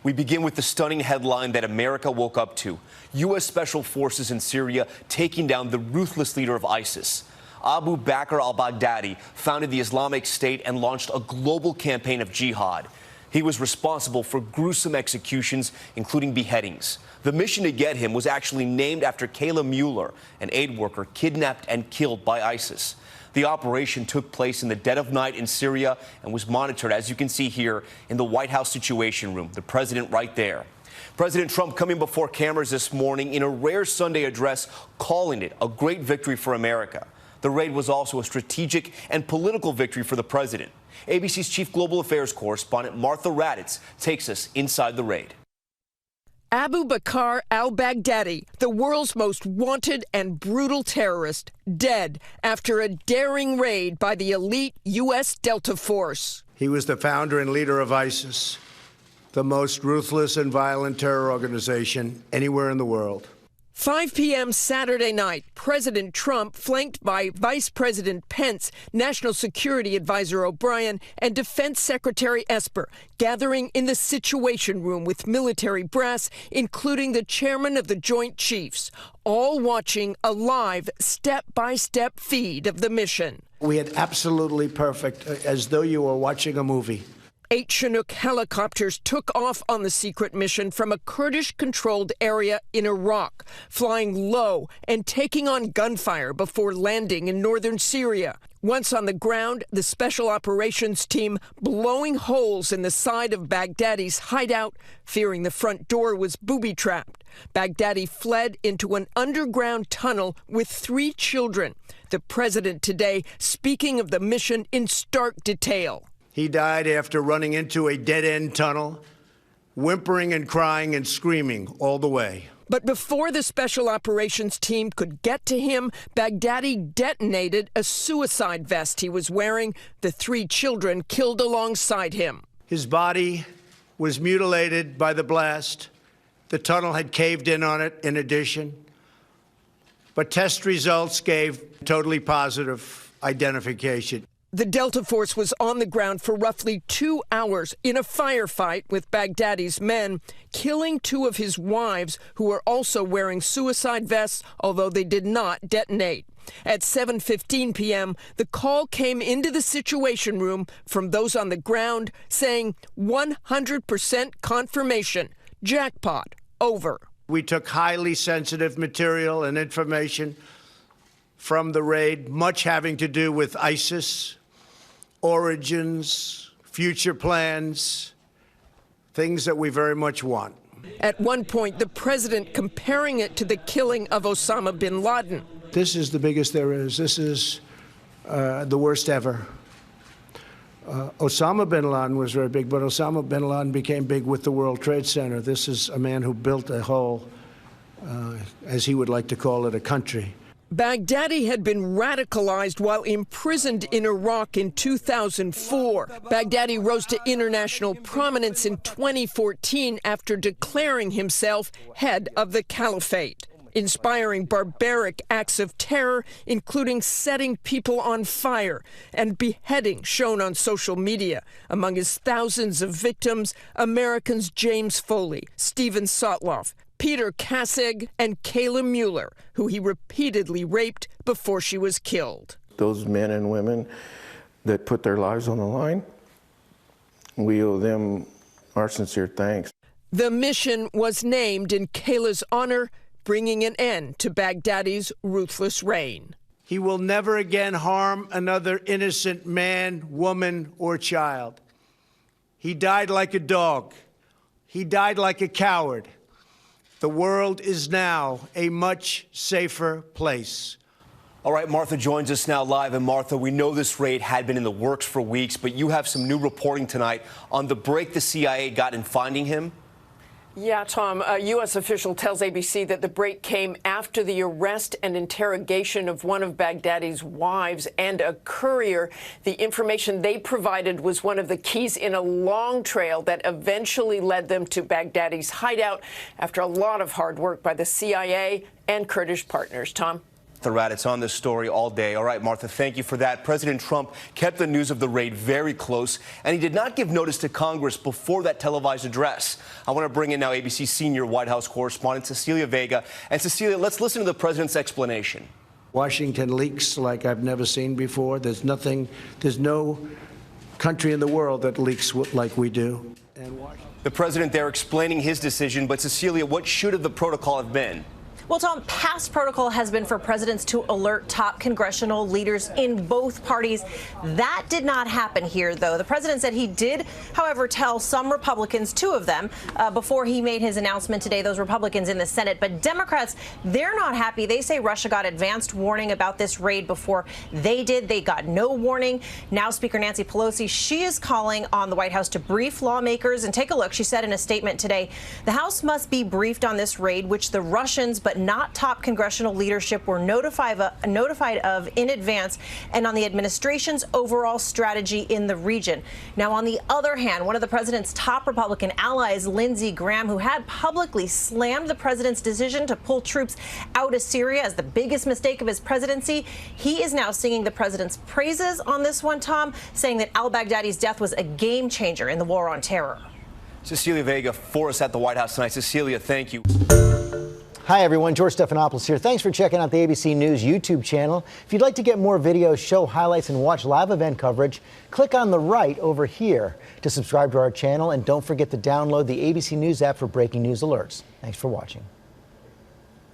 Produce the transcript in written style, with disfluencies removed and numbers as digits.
We begin with the stunning headline that America woke up to. U.S. Special Forces in Syria taking down the ruthless leader of ISIS. Abu Bakr al-Baghdadi founded the Islamic State and launched a global campaign of jihad. He was responsible for gruesome executions, including beheadings. The mission to get him was actually named after Kayla Mueller, an aid worker kidnapped and killed by ISIS. The operation took place in the dead of night in Syria and was monitored, as you can see here, in the White House Situation Room, the president right there. President Trump coming before cameras this morning in a rare Sunday address, calling it a great victory for America. The raid was also a strategic and political victory for the president. ABC's chief global affairs correspondent Martha Raddatz takes us inside the raid. Abu Bakr al-Baghdadi, the world's most wanted and brutal terrorist, dead after a daring raid by the elite U.S. Delta Force. He was the founder and leader of ISIS, the most ruthless and violent terror organization anywhere in the world. 5 p.m. Saturday night, President Trump, flanked by Vice President Pence, National Security Advisor O'Brien, and Defense Secretary Esper, gathering in the Situation Room with military brass, including the chairman of the Joint Chiefs, all watching a live, step-by-step feed of the mission. We had absolutely perfect, as though you were watching a movie. 8 Chinook helicopters took off on the secret mission from a Kurdish-controlled area in Iraq, flying low and taking on gunfire before landing in northern Syria. Once on the ground, the Special Operations Team blowing holes in the side of Baghdadi's hideout, fearing the front door was booby-trapped. Baghdadi fled into an underground tunnel with 3 children. The president today speaking of the mission in stark detail. He died after running into a dead-end tunnel, whimpering and crying and screaming all the way. But before the Special Operations Team could get to him, Baghdadi detonated a suicide vest he was wearing. The 3 children killed alongside him. His body was mutilated by the blast. The tunnel had caved in on it in addition. But test results gave totally positive identification. The Delta Force was on the ground for roughly 2 hours in a firefight with Baghdadi's men, killing 2 of his wives who were also wearing suicide vests, although they did not detonate. At 7:15 p.m., the call came into the Situation Room from those on the ground saying 100% confirmation. Jackpot. Over. We took highly sensitive material and information from the raid, much having to do with ISIS, origins, future plans, things that we very much want. At one point, the president comparing it to the killing of Osama bin Laden. This is the biggest there is. This is the worst ever. Osama bin Laden was very big, but Osama bin Laden became big with the World Trade Center. This is a man who built a whole, as he would like to call it, a country. Baghdadi had been radicalized while imprisoned in Iraq in 2004. Baghdadi rose to international prominence in 2014 after declaring himself head of the caliphate, inspiring barbaric acts of terror, including setting people on fire and beheading shown on social media. Among his thousands of victims, Americans James Foley, Steven Sotloff, Peter Kassig, and Kayla Mueller, who he repeatedly raped before she was killed. Those men and women that put their lives on the line, we owe them our sincere thanks. The mission was named in Kayla's honor, bringing an end to Baghdadi's ruthless reign. He will never again harm another innocent man, woman, or child. He died like a dog. He died like a coward. The world is now a much safer place. All right, Martha joins us now live. And Martha, we know this raid had been in the works for weeks, but you have some new reporting tonight on the break the CIA got in finding him. Yeah, Tom, a U.S. official tells ABC that the break came after the arrest and interrogation of one of Baghdadi's wives and a courier. The information they provided was one of the keys in a long trail that eventually led them to Baghdadi's hideout after a lot of hard work by the CIA and Kurdish partners. Tom? It's on this story all day. All right, Martha, thank you for that. President Trump kept the news of the raid very close, and he did not give notice to Congress before that televised address. I want to bring in now ABC senior White House correspondent Cecilia Vega. And Cecilia, let's listen to the president's explanation. Washington leaks like I've never seen before. There's no country in the world that leaks like we do. The president there explaining his decision, but Cecilia, what should have the protocol have been? Well, Tom, past protocol has been for presidents to alert top congressional leaders in both parties. That did not happen here, though. The president said he did, however, tell some Republicans, 2 of them, before he made his announcement today, those Republicans in the Senate. But Democrats, they're not happy. They say Russia got advanced warning about this raid before they did. They got no warning. Now Speaker Nancy Pelosi, she is calling on the White House to brief lawmakers. And take a look. She said in a statement today, the House must be briefed on this raid, which the Russians, but not top congressional leadership, were notified of in advance, and on the administration's overall strategy in the region. Now, on the other hand, one of the president's top Republican allies, Lindsey Graham, who had publicly slammed the president's decision to pull troops out of Syria as the biggest mistake of his presidency, he is now singing the president's praises on this one, Tom, saying that al-Baghdadi's death was a game changer in the war on terror. Cecilia Vega for us at the White House tonight. Cecilia, thank you. Hi, everyone. George Stephanopoulos here. Thanks for checking out the ABC News YouTube channel. If you'd like to get more videos, show highlights, and watch live event coverage, click on the right over here to subscribe to our channel. And don't forget to download the ABC News app for breaking news alerts. Thanks for watching.